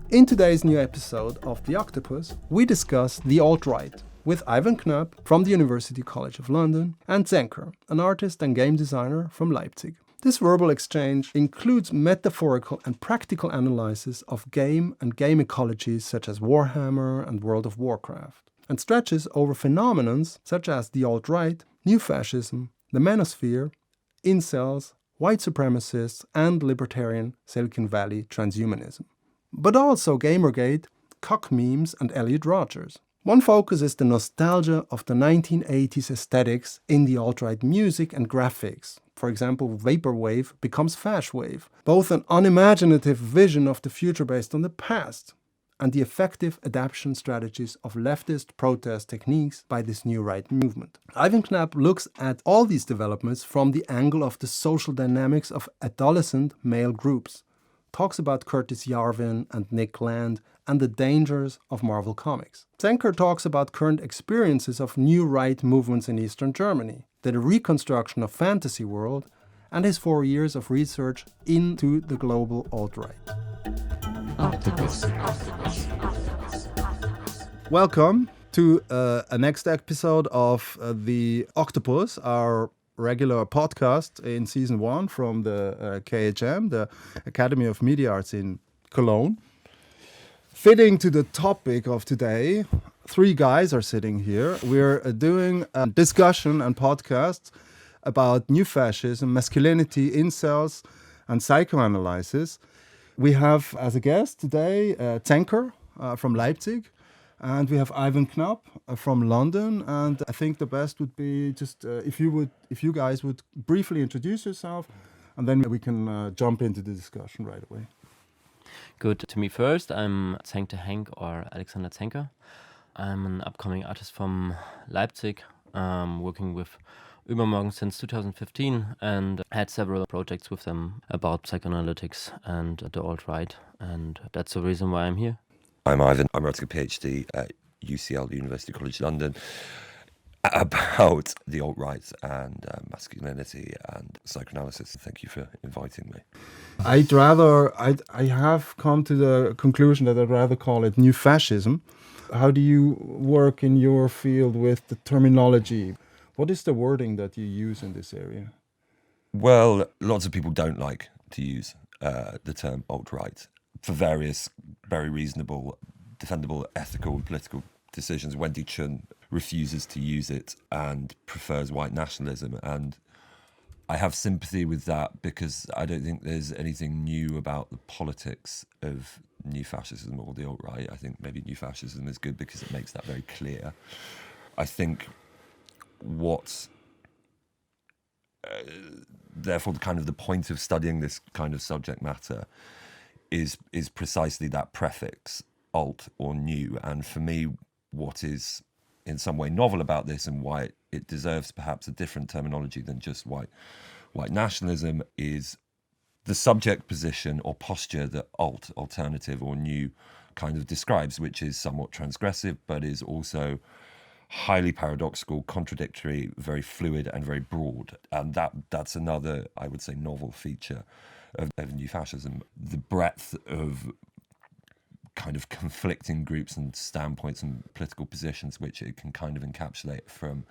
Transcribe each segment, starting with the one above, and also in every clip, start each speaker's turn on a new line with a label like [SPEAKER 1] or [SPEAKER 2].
[SPEAKER 1] In today's new episode of The Octopus, we discuss the alt-right with Ivan Knapp from the University College of London and Zenker, an artist and game designer from Leipzig. This verbal exchange includes metaphorical and practical analysis of game and game ecologies such as Warhammer and World of Warcraft, and stretches over phenomena such as the alt-right, new fascism, the Manosphere, Incels, white supremacists, and libertarian Silicon Valley Transhumanism. But also Gamergate, Cuck memes, and Elliot Rodgers. One focus is the nostalgia of the 1980s aesthetics in the alt-right music and graphics. For example, Vaporwave becomes Fashwave, both an unimaginative vision of the future based on the past, and the effective adaptation strategies of leftist protest techniques by this new right movement. Ivan Knapp looks at all these developments from the angle of the social dynamics of adolescent male groups, talks about Curtis Yarvin and Nick Land and the dangers of Marvel Comics. Zenker talks about current experiences of new right movements in Eastern Germany, the reconstruction of fantasy world, and his 4 years of research into the global alt-right.
[SPEAKER 2] Octopus.
[SPEAKER 1] Welcome to a next episode of The Octopus, our regular podcast in season 1 from the KHM, the Academy of Media Arts in Cologne. Fitting to the topic of today, 3 guys are sitting here. We're doing a discussion and podcast about new fascism, masculinity, incels, and psychoanalysis. We have as a guest today Zenker from Leipzig, and we have Ivan Knapp from London. And I think the best would be just if you guys would briefly introduce yourself, and then we can jump into the discussion right away.
[SPEAKER 2] Good. To me first, I'm Zenker Henk or Alexander Zenker. I'm an upcoming artist from Leipzig, working with Übermorgen since 2015, and had several projects with them about psychoanalytics and the alt-right, and that's the reason why I'm here.
[SPEAKER 3] I'm Ivan. I'm writing a PhD at UCL, University College London, about the alt-right and masculinity and psychoanalysis. Thank you for inviting me.
[SPEAKER 1] I have come to the conclusion that I'd rather call it new fascism. How do you work in your field with the terminology? What is the wording that you use in this area?
[SPEAKER 3] Well, lots of people don't like to use the term alt-right for various very reasonable, defendable, ethical and political decisions. Wendy Chun refuses to use it and prefers white nationalism. And I have sympathy with that because I don't think there's anything new about the politics of new fascism or the alt-right. I think maybe new fascism is good because it makes that very clear. I think therefore, the point of studying this kind of subject matter is precisely that prefix, alt or new. And for me, what is in some way novel about this and why it deserves perhaps a different terminology than just white nationalism is the subject position or posture that alternative or new kind of describes, which is somewhat transgressive, but is also highly paradoxical, contradictory, very fluid and very broad. And that's another, I would say, novel feature of new fascism. The breadth of kind of conflicting groups and standpoints and political positions which it can kind of encapsulate from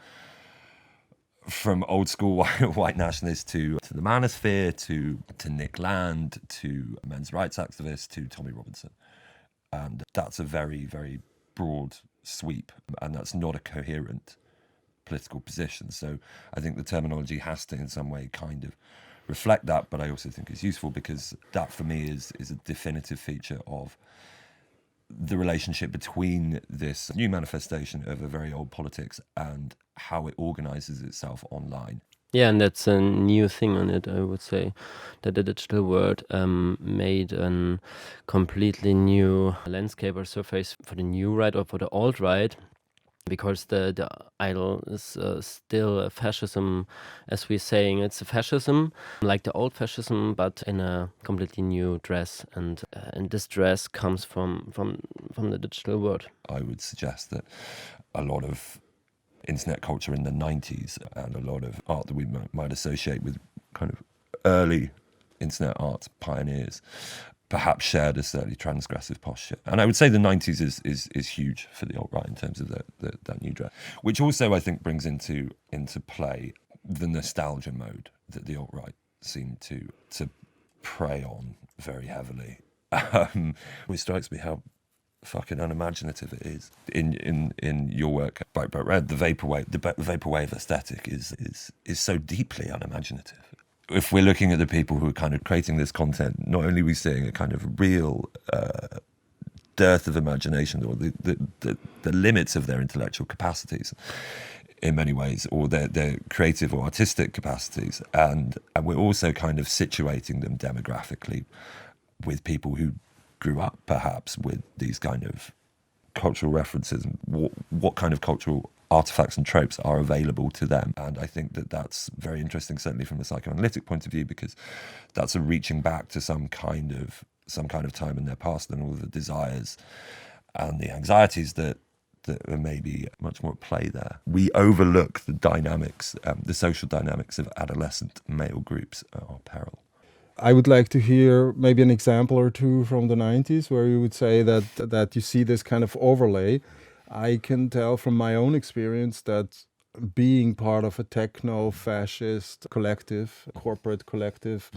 [SPEAKER 3] old school white nationalists to the Manosphere, to Nick Land, to men's rights activists, to Tommy Robinson. And that's a very, very broad sweep, and that's not a coherent political position. So I think the terminology has to in some way kind of reflect that, but I also think it's useful because that for me is a definitive feature of the relationship between this new manifestation of a very old politics and how it organizes itself online.
[SPEAKER 2] Yeah, and that's a new thing on it, I would say, that the digital world made a completely new landscape or surface for the new right or for the alt-right, because the idol is still a fascism, as we're saying. It's a fascism, like the old fascism, but in a completely new dress, and this dress comes from the digital world.
[SPEAKER 3] I would suggest that a lot of internet culture in the 90s, and a lot of art that we might associate with kind of early internet art pioneers perhaps shared a slightly transgressive posture. And I would say the 90s is huge for the alt-right in terms of that new dress, which also I think brings into play the nostalgia mode that the alt-right seemed to prey on very heavily. It strikes me how fucking unimaginative it is in your work. But the vaporwave aesthetic is so deeply unimaginative. If we're looking at the people who are kind of creating this content, not only are we seeing a kind of real dearth of imagination, or the limits of their intellectual capacities in many ways, or their creative or artistic capacities, and we're also kind of situating them demographically with people who grew up perhaps with these kind of cultural references, and what kind of cultural artifacts and tropes are available to them. And I think that that's very interesting, certainly from a psychoanalytic point of view, because that's a reaching back to some kind of time in their past, and all the desires and the anxieties that are maybe much more at play there. We overlook the dynamics, the social dynamics of adolescent male groups at our peril.
[SPEAKER 1] I would like to hear maybe an example or two from the 90s where you would say that you see this kind of overlay. I can tell from my own experience that being part of a techno-fascist collective, corporate collective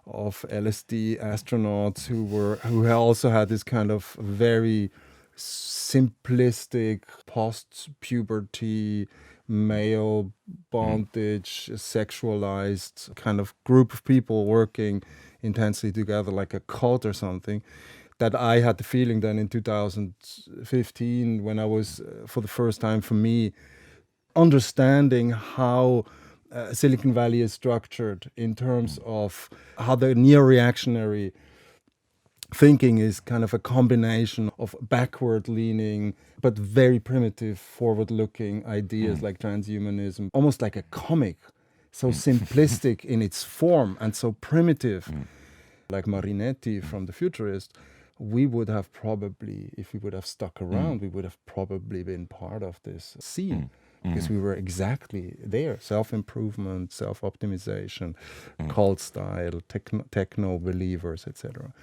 [SPEAKER 1] of LSD astronauts who also had this kind of very simplistic post-puberty male bondage, sexualized kind of group of people working intensely together like a cult or something, that I had the feeling then in 2015 when I was, for the first time for me, understanding how Silicon Valley is structured in terms of how the neo-reactionary thinking is kind of a combination of backward-leaning but very primitive, forward-looking ideas like transhumanism, almost like a comic, so simplistic in its form and so primitive, like Marinetti from The Futurist. We would have probably, if we would have stuck around, we would have probably been part of this scene. Because we were exactly there, self-improvement, self-optimization, cult style, techno believers, etc.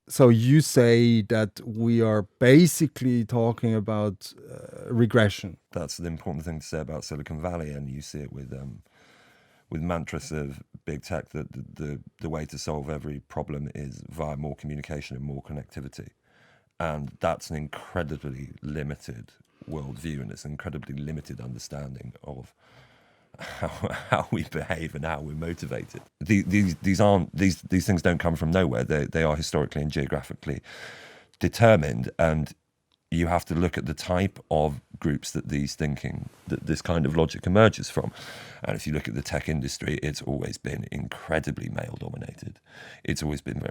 [SPEAKER 1] So you say that we are basically talking about regression.
[SPEAKER 3] That's the important thing to say about Silicon Valley, and you see it with mantras of big tech, that the way to solve every problem is via more communication and more connectivity. And that's an incredibly limited worldview, and it's an incredibly limited understanding of how we behave and how we're motivated. These things don't come from nowhere. They are historically and geographically determined, and you have to look at the type of groups that this kind of logic emerges from. And if you look at the tech industry, it's always been incredibly male dominated. It's always been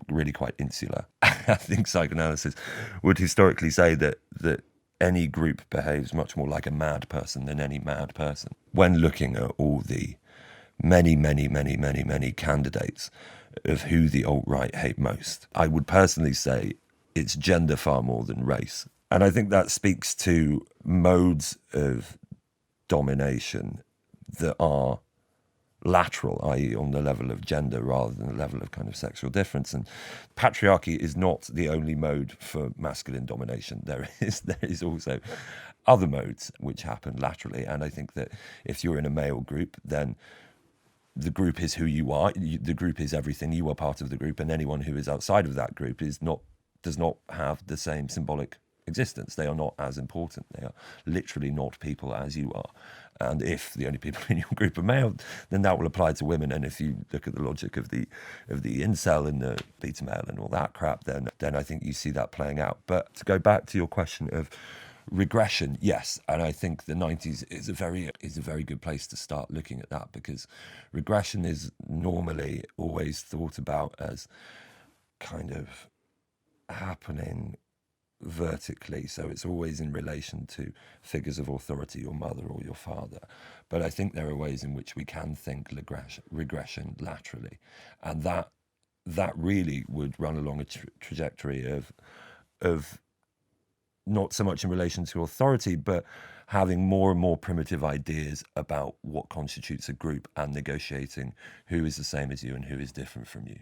[SPEAKER 3] really quite insular. I think psychoanalysis would historically say that any group behaves much more like a mad person than any mad person. When looking at all the many candidates of who the alt-right hate most, I would personally say it's gender far more than race. And I think that speaks to modes of domination that are lateral, i.e. on the level of gender rather than the level of kind of sexual difference. And patriarchy is not the only mode for masculine domination. There is also other modes which happen laterally. And I think that if you're in a male group, then the group is who you are. The group is everything. You are part of the group, and anyone who is outside of that group does not have the same symbolic existence. They are not as important. They are literally not people as you are. And if the only people in your group are male, then that will apply to women. And if you look at the logic of the incel and the beta male and all that crap, then I think you see that playing out. But to go back to your question of regression, yes, and I think the 90s is a very good place to start looking at that, because regression is normally always thought about as kind of happening vertically, so it's always in relation to figures of authority, your mother or your father. But I think there are ways in which we can think regression laterally, and that really would run along a trajectory of not so much in relation to authority, but having more and more primitive ideas about what constitutes a group and negotiating who is the same as you and who is different from you.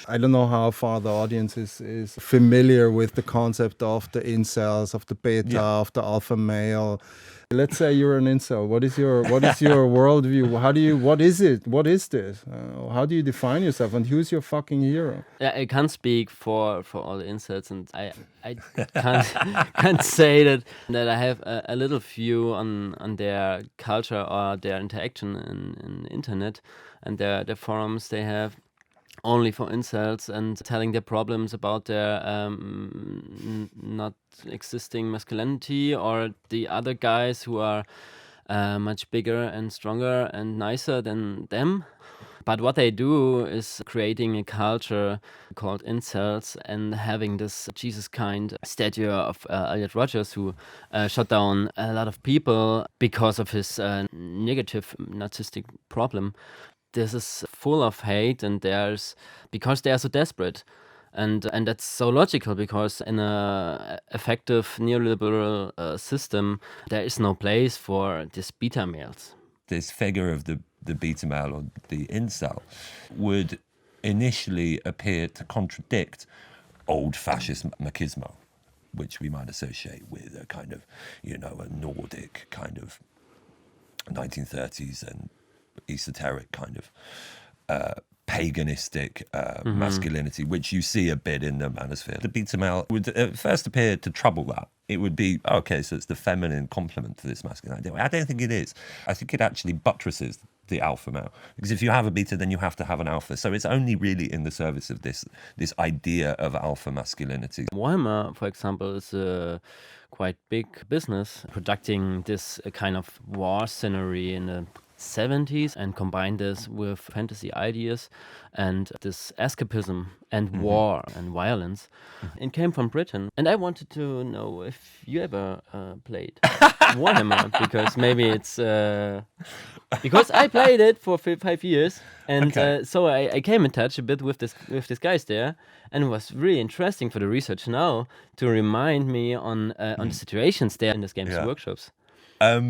[SPEAKER 1] I don't know how far the audience is familiar with the concept of the incels, of the beta, of the alpha male. Let's say you're an incel. What is your worldview? What is it? What is this? How do you define yourself? And who's your fucking hero?
[SPEAKER 2] I can't speak for all the incels, and I can't say that I have a little view on their culture or their interaction in the internet and their forums they have. Only for incels and telling their problems about their not existing masculinity, or the other guys who are much bigger and stronger and nicer than them. But what they do is creating a culture called incels and having this Jesus kind statue of Elliot Rodgers, who shot down a lot of people because of his negative narcissistic problem. This is full of hate, and because they are so desperate, and that's so logical, because in a effective neoliberal system there is no place for these beta males.
[SPEAKER 3] This figure of the beta male or the incel would initially appear to contradict old fascist machismo, which we might associate with a kind of, a Nordic kind of 1930s and esoteric kind of paganistic masculinity, which you see a bit in the Manosphere. The beta male would at first appear to trouble that. It would be, okay, so it's the feminine complement to this masculine idea. I don't think it is. I think it actually buttresses the alpha male, because if you have a beta, then you have to have an alpha. So it's only really in the service of this idea of alpha masculinity.
[SPEAKER 2] Warhammer, for example, is a quite big business, producing this kind of war scenery in the 70s and combine this with fantasy ideas and this escapism and war and violence. It came from Britain, and I wanted to know if you ever played Warhammer, because maybe it's because I played it for 5 years, and so I came in touch a bit with these guys there, and it was really interesting for the research now to remind me on the situations there in these games workshops.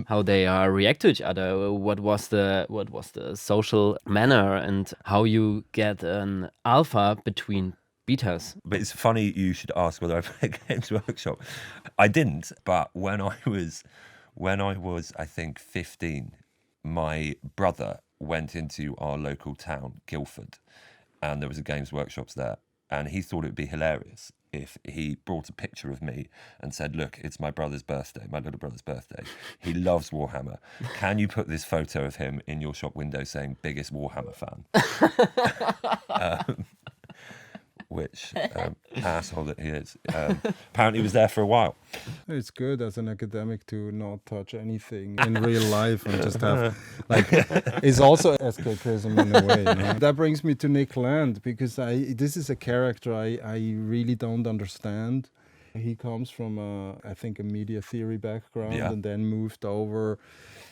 [SPEAKER 2] How they react to each other, what was the social manner, and how you get an alpha between betas.
[SPEAKER 3] But it's funny you should ask whether I played Games Workshop. I didn't, but when I was I think 15, my brother went into our local town, Guildford, and there was a Games Workshops there, and he thought it would be hilarious if he brought a picture of me and said, look, it's my brother's birthday, my little brother's birthday. He loves Warhammer. Can you put this photo of him in your shop window saying, biggest Warhammer fan? Which asshole that he is. Apparently he was there for a while.
[SPEAKER 1] It's good as an academic to not touch anything in real life and just have, it's also escapism in a way. That brings me to Nick Land, because this is a character I really don't understand. He comes from, I think, a media theory background and then moved over.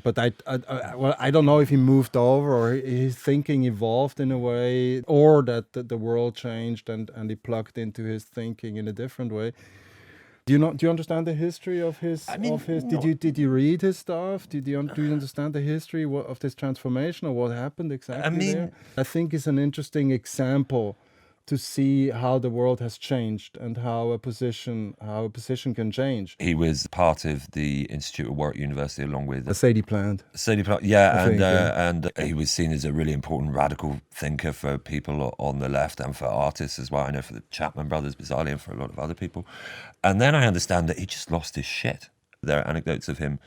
[SPEAKER 1] But I don't know if he moved over or his thinking evolved in a way, or that the world changed and he plugged into his thinking in a different way. Do you understand the history of his? Did you read his stuff? Do you understand the history of this transformation, or what happened exactly there? I think it's an interesting example to see how the world has changed and how a position can change.
[SPEAKER 3] He was part of the Institute of Warwick University along with
[SPEAKER 1] Sadie Plant.
[SPEAKER 3] And he was seen as a really important radical thinker for people on the left and for artists as well. I know for the Chapman brothers, bizarrely, and for a lot of other people. And then I understand that he just lost his shit. There are anecdotes of him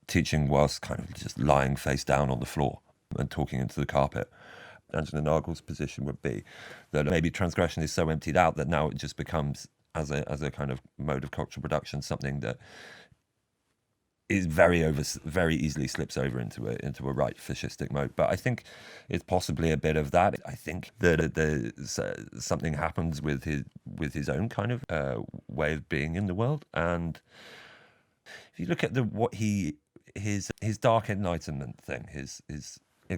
[SPEAKER 3] teaching whilst kind of just lying face down on the floor and talking into the carpet. Angela Nagel's position would be that maybe transgression is so emptied out that now it just becomes, as a kind of mode of cultural production, something that is very easily slips over into a right fascistic mode. But I think it's possibly a bit of that. I think that something happens with his own kind of way of being in the world. And if you look at his dark enlightenment thing, his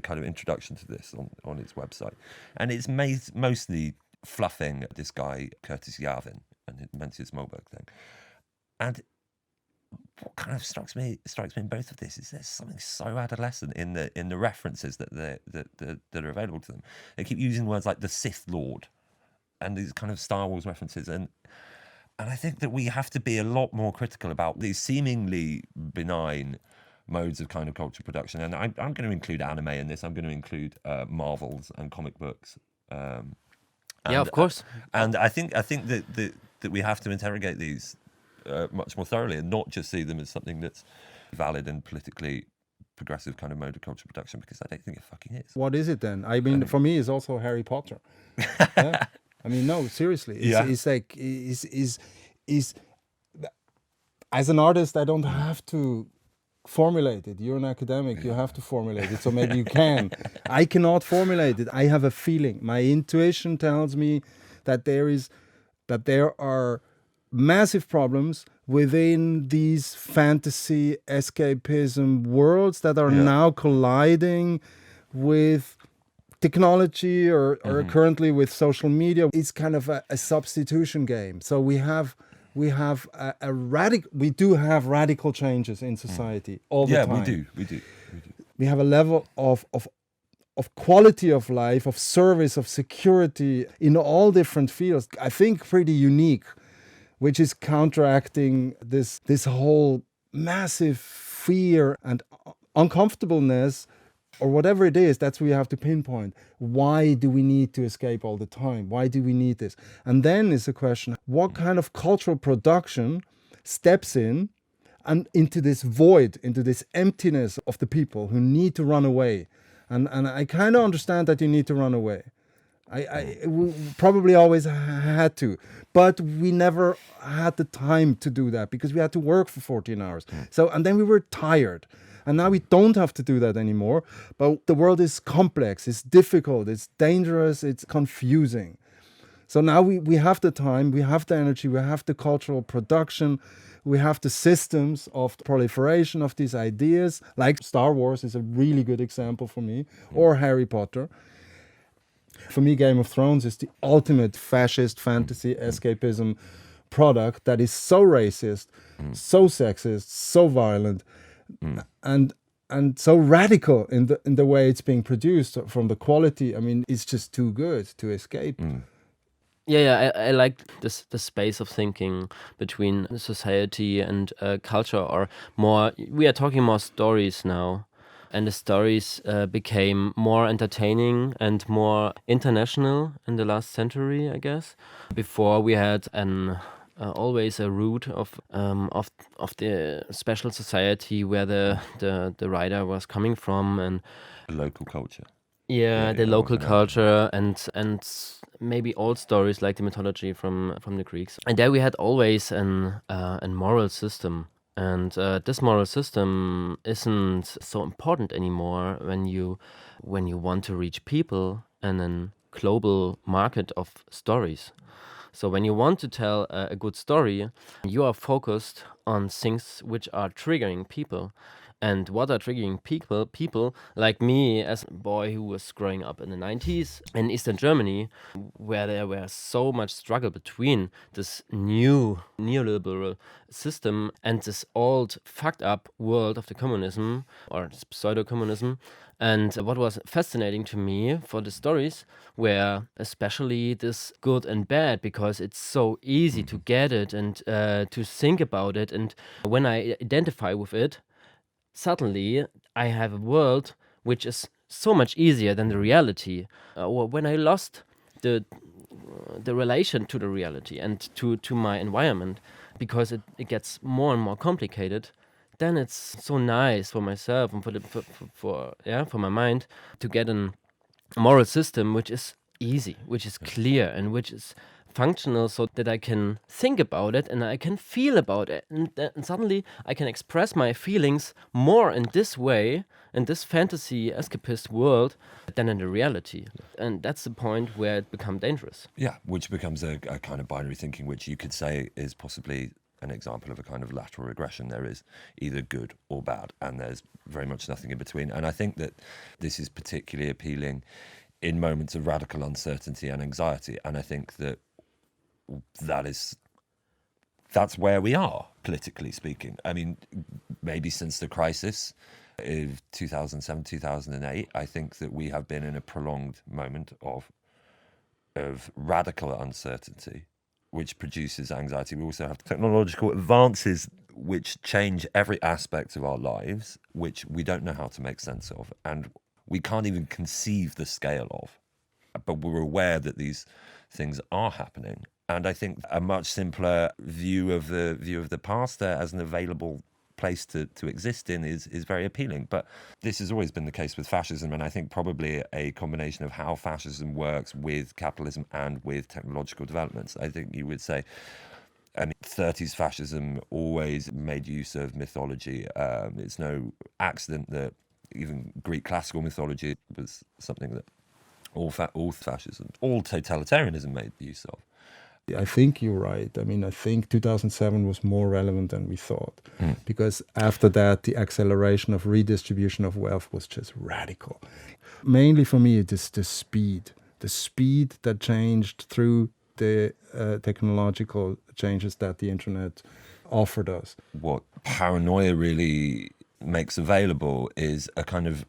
[SPEAKER 3] kind of introduction to this on his website, and it's mostly fluffing this guy Curtis Yarvin and his Mencius Moberg thing, and what kind of strikes me in both of this is there's something so adolescent in the references that are available to them. They keep using words like the Sith Lord and these kind of Star Wars references, and I think that we have to be a lot more critical about these seemingly benign modes of kind of cultural production. And I'm going to include anime in this. I'm going to include Marvels and comic books.
[SPEAKER 2] Yeah, of course.
[SPEAKER 3] And I think that we have to interrogate these much more thoroughly and not just see them as something that's valid and politically progressive kind of mode of cultural production, because I don't think it fucking is.
[SPEAKER 1] What is it then? I mean, for me, it's also Harry Potter. Yeah? I mean, no, seriously. It's like, as an artist, I don't have to formulate it. You're an academic, you have to formulate it, so maybe you can. I cannot formulate it. I have a feeling. My intuition tells me that there are massive problems within these fantasy escapism worlds that are now colliding with technology or currently with social media. It's kind of a substitution game. So we do have radical changes in society all the time.
[SPEAKER 3] Yeah, we do.
[SPEAKER 1] We have a level of quality of life, of service, of security in all different fields, I think pretty unique, which is counteracting this whole massive fear and uncomfortableness, or whatever it is. That's where you have to pinpoint. Why do we need to escape all the time? Why do we need this? And then is the question, what kind of cultural production steps in and into this void, into this emptiness of the people who need to run away? And I kind of understand that you need to run away. We probably always had to, but we never had the time to do that because we had to work for 14 hours. So, and then we were tired. And now we don't have to do that anymore. But the world is complex, it's difficult, it's dangerous, it's confusing. So now we have the time, we have the energy, we have the cultural production, we have the systems of proliferation of these ideas, like Star Wars is a really good example for me, or Harry Potter. For me, Game of Thrones is the ultimate fascist fantasy escapism product that is so racist, so sexist, so violent, and so radical in the way it's being produced, from the quality. I mean, it's just too good to escape.
[SPEAKER 2] Yeah, I like this the space of thinking between society and culture, or more. We are talking more stories now, and the stories became more entertaining and more international in the last century, I guess. Before we had always a root of the special society where the writer was coming from, and
[SPEAKER 3] The local culture.
[SPEAKER 2] Yeah, the local culture and maybe old stories like the mythology from the Greeks. And there we had always an moral system. And this moral system isn't so important anymore when you want to reach people in a global market of stories. So when you want to tell a good story, you are focused on things which are triggering people. And what are triggering people like me, as a boy who was growing up in the 90s in Eastern Germany, where there was so much struggle between this new neoliberal system and this old fucked up world of the communism, or pseudo-communism. And what was fascinating to me for the stories were especially this good and bad, because it's so easy to get it and to think about it. And when I identify with it, suddenly I have a world which is so much easier than the reality. When I lost the relation to the reality and to my environment, because it gets more and more complicated, then it's so nice for myself and for my mind to get a moral system which is easy, which is clear, and which is functional, so that I can think about it and I can feel about it, and suddenly I can express my feelings more in this way, in this fantasy escapist world, than in the reality. And that's the point where it becomes dangerous.
[SPEAKER 3] Yeah, which becomes a kind of binary thinking, which you could say is possibly an example of a kind of lateral regression. There is either good or bad, and there's very much nothing in between. And I think that this is particularly appealing in moments of radical uncertainty and anxiety. And I think that is that's where we are, politically speaking. I mean, maybe since the crisis of 2007, 2008, I think that we have been in a prolonged moment of radical uncertainty, which produces anxiety. We also have technological advances which change every aspect of our lives, which we don't know how to make sense of, and we can't even conceive the scale of. But we're aware that these things are happening. And I think a much simpler view of the past there as an available place to exist in is very appealing. But this has always been the case with fascism, and I think probably a combination of how fascism works with capitalism and with technological developments. I think you would say, I mean, 30s fascism always made use of mythology. It's no accident that even Greek classical mythology was something that all fascism, all totalitarianism made use of.
[SPEAKER 1] I think you're right. I mean, I think 2007 was more relevant than we thought, because after that, the acceleration of redistribution of wealth was just radical. Mainly for me, it is the speed that changed through the technological changes that the internet offered us.
[SPEAKER 3] What paranoia really makes available is a kind of,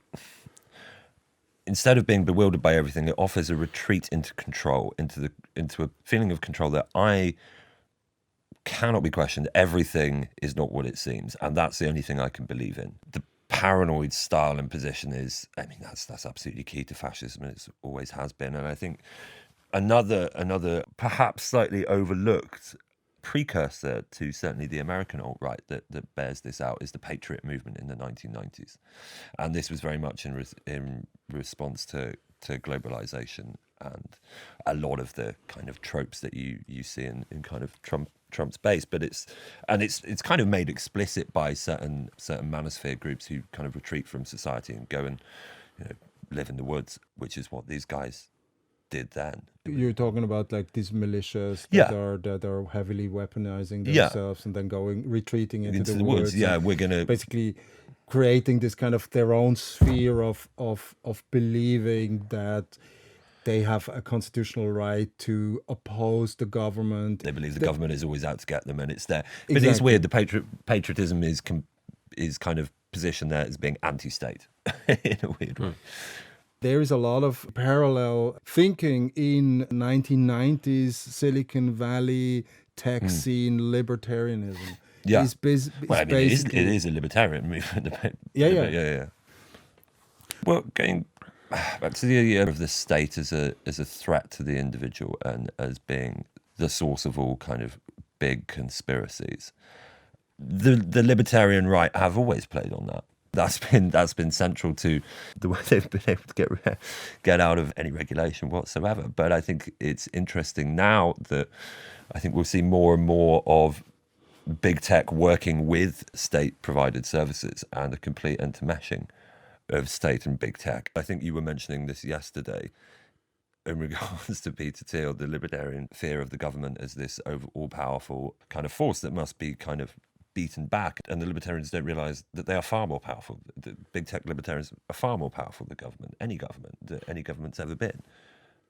[SPEAKER 3] instead of being bewildered by everything, it offers a retreat into control, into a feeling of control that I cannot be questioned. Everything is not what it seems, and that's the only thing I can believe in. The paranoid style and position is, I mean, that's absolutely key to fascism, and it always has been. And I think another perhaps slightly overlooked precursor to certainly the American alt-right that bears this out is the Patriot movement in the 1990s. And this was very much in response to globalization and a lot of the kind of tropes that you see in kind of Trump's base. But it's kind of made explicit by certain Manosphere groups who kind of retreat from society and go and, you know, live in the woods, which is what these guys did then.
[SPEAKER 1] You're talking about like these militias that are heavily weaponizing themselves and then retreating into the woods.
[SPEAKER 3] Yeah, we're gonna
[SPEAKER 1] basically creating this kind of their own sphere of believing that they have a constitutional right to oppose the government.
[SPEAKER 3] They believe the government is always out to get them, and it's there. But exactly. It's weird. The patriotism is kind of positioned there as being anti-state in a weird way.
[SPEAKER 1] There is a lot of parallel thinking in 1990s Silicon Valley tech scene libertarianism.
[SPEAKER 3] Yeah. It is a libertarian movement. Yeah. Well, going back to the idea of the state as a threat to the individual and as being the source of all kind of big conspiracies, the libertarian right have always played on that. That's been central to the way they've been able to get out of any regulation whatsoever. But I think it's interesting now that I think we'll see more and more of big tech working with state-provided services and a complete intermeshing of state and big tech. I think you were mentioning this yesterday in regards to Peter Thiel, the libertarian fear of the government as this all-powerful kind of force that must be kind of beaten back, and the libertarians don't realise that they are far more powerful. The big tech libertarians are far more powerful than any government that any government's ever been.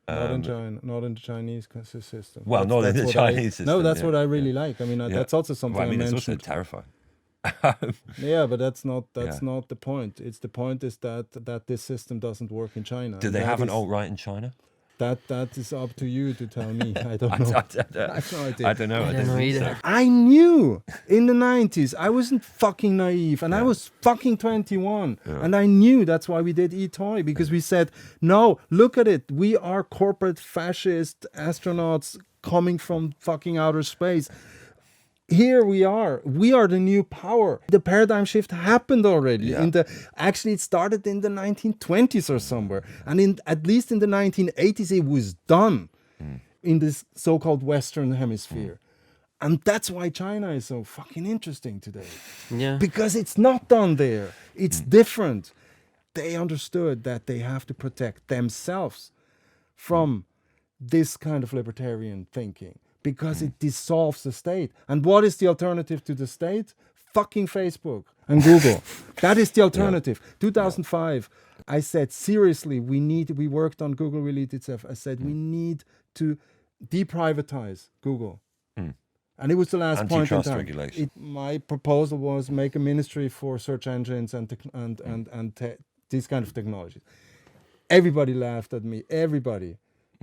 [SPEAKER 1] Not in China, not in the Chinese system.
[SPEAKER 3] Well, not in the Chinese system.
[SPEAKER 1] No, that's what I really like. I mean, that's also something I mentioned.
[SPEAKER 3] It's also terrifying.
[SPEAKER 1] Yeah, but that's not the point. It's the point is that this system doesn't work in China.
[SPEAKER 3] Do they have an alt-right in China?
[SPEAKER 1] That is up to you to tell me. I don't know.
[SPEAKER 3] I have no idea. I don't know.
[SPEAKER 2] I don't know either.
[SPEAKER 1] I knew in the 90s. I wasn't fucking naive, and I was fucking 21, and I knew that's why we did eToy, because we said, no, look at it. We are corporate fascist astronauts coming from fucking outer space. Here we are. We are the new power. The paradigm shift happened already.
[SPEAKER 3] Yeah.
[SPEAKER 1] Actually, it started in the 1920s or somewhere. And at least in the 1980s, it was done in this so-called Western hemisphere. And that's why China is so fucking interesting today.
[SPEAKER 2] Yeah.
[SPEAKER 1] Because it's not done there. It's different. They understood that they have to protect themselves from this kind of libertarian thinking, because it dissolves the state. And what is the alternative to the state? Fucking Facebook and Google. That is the alternative. 2005, I said, seriously, we worked on Google released itself. I said, we need to deprivatize Google. And it was the last point in
[SPEAKER 3] Antitrust
[SPEAKER 1] time.
[SPEAKER 3] regulation.
[SPEAKER 1] My proposal was make a ministry for search engines and these kind of technologies. Everybody laughed at me, everybody.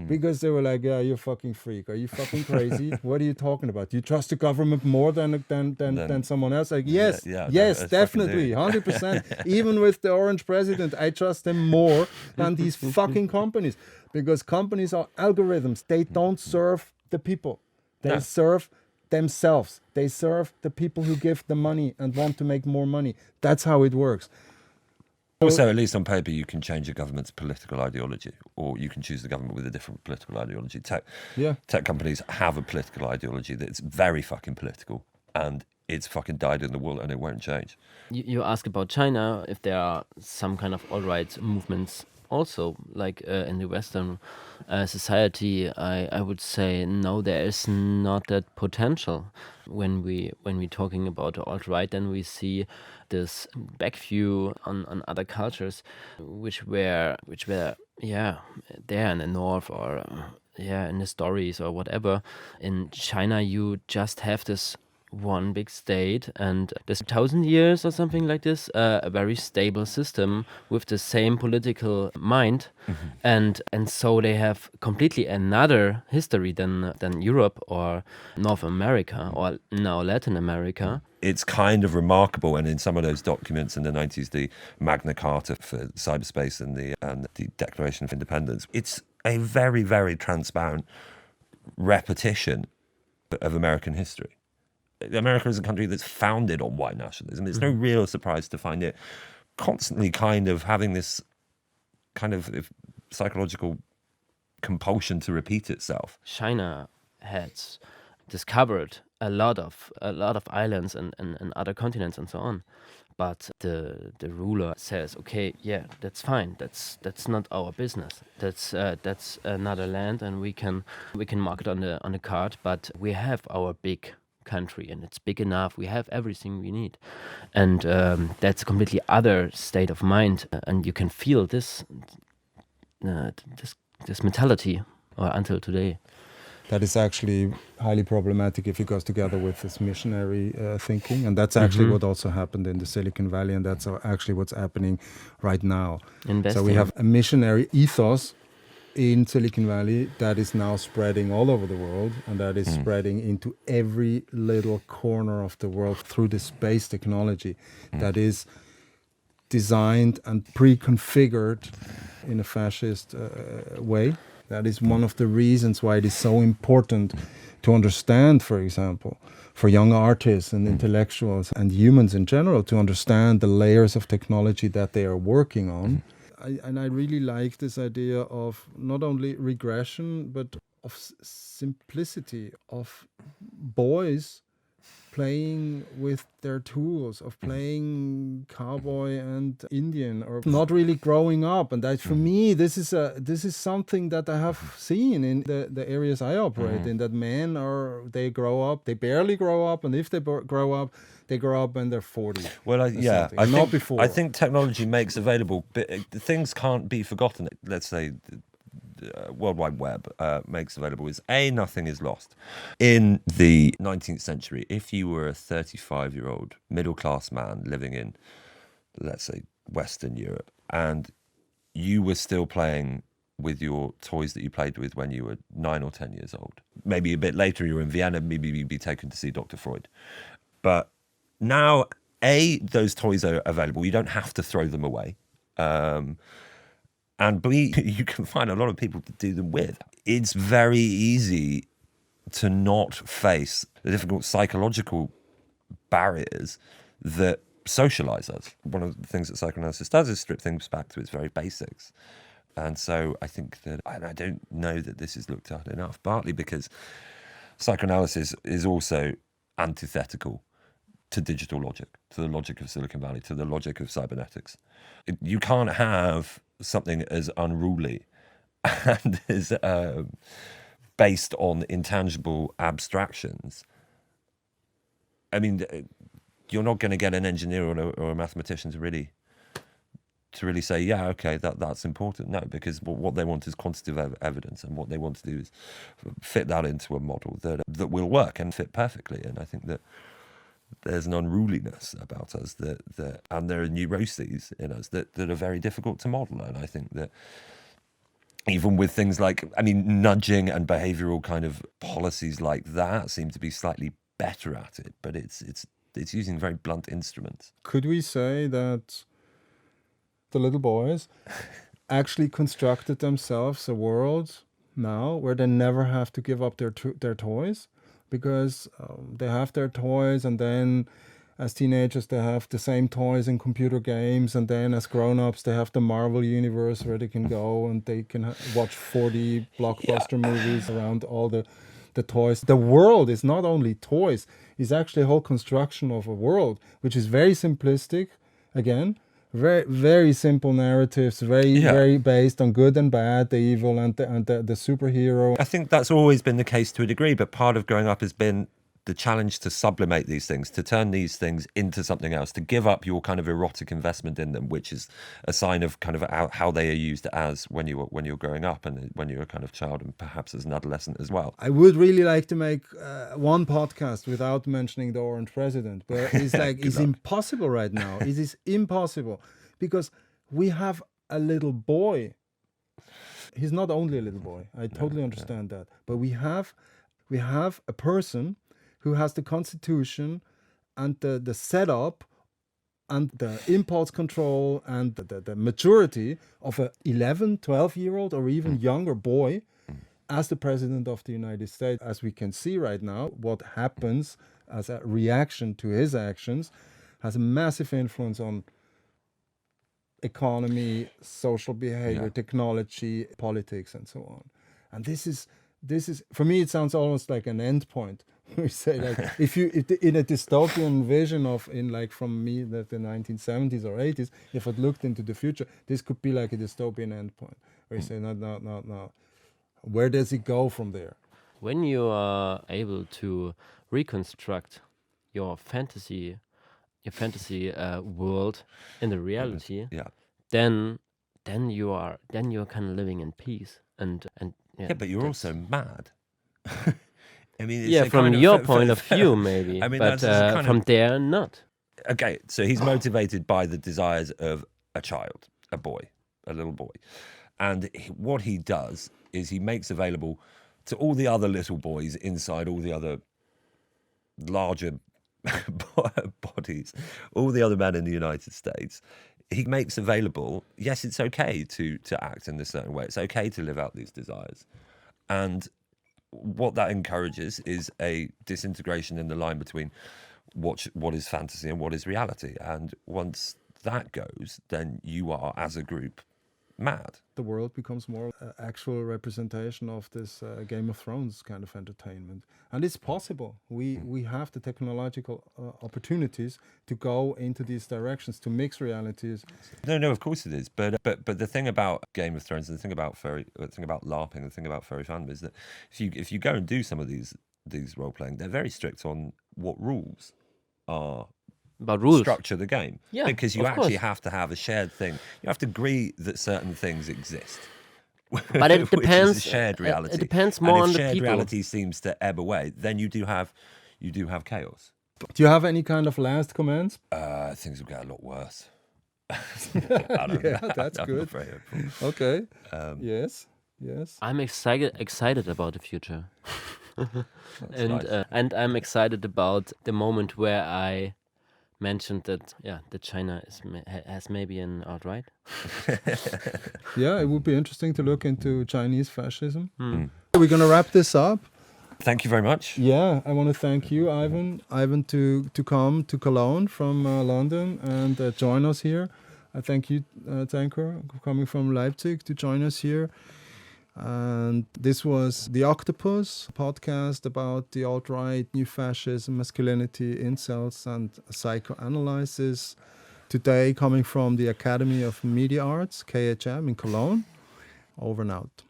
[SPEAKER 1] Because they were like, yeah, you're fucking freak. Are you fucking crazy? What are you talking about? You trust the government more than someone else? Like, yes, yes, definitely, 100%. Even with the orange president, I trust them more than these fucking companies. Because companies are algorithms. They don't serve the people. They serve themselves. They serve the people who give the money and want to make more money. That's how it works.
[SPEAKER 3] Also, at least on paper, you can change a government's political ideology, or you can choose the government with a different political ideology. Tech companies have a political ideology that's very fucking political, and it's fucking dyed in the wool, and it won't change.
[SPEAKER 2] You ask about China, if there are some kind of alt-right movements also, like in the Western society. I would say no, there is not that potential. When we talking about alt-right, then we see this back view on other cultures, which were there in the north or in the stories or whatever. In China, you just have this one big state, and there's 1,000 years or something like this, a very stable system with the same political mind, and so they have completely another history than Europe or North America or now Latin America.
[SPEAKER 3] It's kind of remarkable, and in some of those documents in the 90s, the Magna Carta for cyberspace and the Declaration of Independence, it's a very, very transparent repetition of American history. America is a country that's founded on white nationalism. It's no real surprise to find it constantly kind of having this kind of psychological compulsion to repeat itself.
[SPEAKER 2] China has discovered a lot of islands and other continents and so on, but the ruler says, okay, yeah, that's fine. That's not our business. That's another land, and we can mark it on the card. But we have our big country, and it's big enough. We have everything we need, and that's a completely other state of mind. And you can feel this mentality until today.
[SPEAKER 1] That is actually highly problematic if it goes together with this missionary thinking, and that's actually what also happened in the Silicon Valley, and that's actually what's happening right now. So we have a missionary ethos in Silicon Valley that is now spreading all over the world, and that is spreading into every little corner of the world through the space technology that is designed and pre-configured in a fascist way. That is one of the reasons why it is so important to understand, for example, for young artists and intellectuals and humans in general, to understand the layers of technology that they are working on. I really like this idea of not only regression, but of simplicity, of boys playing with their tools, of playing cowboy and Indian, or not really growing up. And that, for me, this is something that I have seen in the areas I operate in, that men they grow up, they barely grow up, and if they grow up, they grow up when they're 40.
[SPEAKER 3] Well,
[SPEAKER 1] not before.
[SPEAKER 3] I think technology makes available, things can't be forgotten. Let's say World Wide Web makes available is nothing is lost. In the 19th century, if you were a 35-year-old middle-class man living in, let's say, Western Europe, and you were still playing with your toys that you played with when you were 9 or 10 years old, maybe a bit later you were in Vienna, maybe you'd be taken to see Dr. Freud. But now, those toys are available. You don't have to throw them away. And B, you can find a lot of people to do them with. It's very easy to not face the difficult psychological barriers that socialize us. One of the things that psychoanalysis does is strip things back to its very basics. And so I think that, and I don't know that this is looked at enough, partly because psychoanalysis is also antithetical to digital logic, to the logic of Silicon Valley, to the logic of cybernetics. You can't have something as unruly and as based on intangible abstractions. I mean, you're not going to get an engineer or a mathematician to really really say, yeah, okay, that's important. No, because what they want is quantitative evidence, and what they want to do is fit that into a model that will work and fit perfectly. And I think that there's an unruliness about us and there are neuroses in us that are very difficult to model. And I think that even with things like, nudging and behavioral kind of policies like that seem to be slightly better at it, but it's using very blunt instruments.
[SPEAKER 1] Could we say that the little boys actually constructed themselves a world now where they never have to give up their toys, because they have their toys, and then as teenagers they have the same toys in computer games, and then as grown-ups they have the Marvel universe where they can go and they can watch 40 blockbuster movies around all the toys. The world is not only toys, it's actually a whole construction of a world which is very simplistic, again, very, very simple narratives, very based on good and bad, the evil and the superhero.
[SPEAKER 3] I think that's always been the case to a degree, but part of growing up has been the challenge to sublimate these things, to turn these things into something else, to give up your kind of erotic investment in them, which is a sign of kind of how they are used as when you're growing up and when you're a kind of child and perhaps as an adolescent as well.
[SPEAKER 1] I would really like to make one podcast without mentioning the Orange President, but it's like it's impossible right now. It is impossible because we have a little boy. He's not only a little boy. I totally understand that, but we have a person who has the constitution and the setup and the impulse control and the maturity of a 11, 12-year-old or even younger boy as the president of the United States. As we can see right now, what happens as a reaction to his actions has a massive influence on economy, social behavior, technology, politics, and so on. And this is for me, it sounds almost like an end point. We say, like, if in a dystopian vision from me that the 1970s or 80s, if I'd looked into the future, this could be like a dystopian end point where you say, no. Where does it go from there?
[SPEAKER 2] When you are able to reconstruct your fantasy world in the reality, then you're kind of living in peace and
[SPEAKER 3] but you're also mad.
[SPEAKER 2] From your point of view, maybe. But from there, not.
[SPEAKER 3] Okay, so he's motivated by the desires of a child, a boy, a little boy. And what he does is he makes available to all the other little boys inside all the other larger bodies, all the other men in the United States, he makes available, yes, it's okay to act in this certain way. It's okay to live out these desires. And what that encourages is a disintegration in the line between what is fantasy and what is reality. And once that goes, then you are, as a group, mad.
[SPEAKER 1] The world becomes more actual representation of this Game of Thrones kind of entertainment. And it's possible. We have the technological opportunities to go into these directions, to mix realities.
[SPEAKER 3] No, of course it is. But the thing about Game of Thrones and the thing about LARPing, the thing about furry fandom is that if you go and do some of these role playing, they're very strict on what rules are.
[SPEAKER 2] About rules.
[SPEAKER 3] Structure the game.
[SPEAKER 2] Yeah,
[SPEAKER 3] because you actually have to have a shared thing. You have to agree that certain things exist.
[SPEAKER 2] But it depends.
[SPEAKER 3] Which is a shared reality.
[SPEAKER 2] It depends more on the people.
[SPEAKER 3] If shared reality seems to ebb away, then you do have chaos.
[SPEAKER 1] Do you have any kind of last comments?
[SPEAKER 3] Things will get a lot worse.
[SPEAKER 1] That's good. Okay. Yes.
[SPEAKER 2] I'm excited about the future. And I'm excited about the moment where I mentioned that China has maybe an alt-right.
[SPEAKER 1] It would be interesting to look into Chinese fascism. We're going to wrap this up.
[SPEAKER 3] Thank you very much.
[SPEAKER 1] Yeah, I want to thank you, Ivan, to come to Cologne from London and join us here. I thank you, Zenker, coming from Leipzig to join us here. And this was the Octopus podcast about the alt-right, new fascism, masculinity, incels, and psychoanalysis. Today, coming from the Academy of Media Arts, KHM in Cologne. Over and out.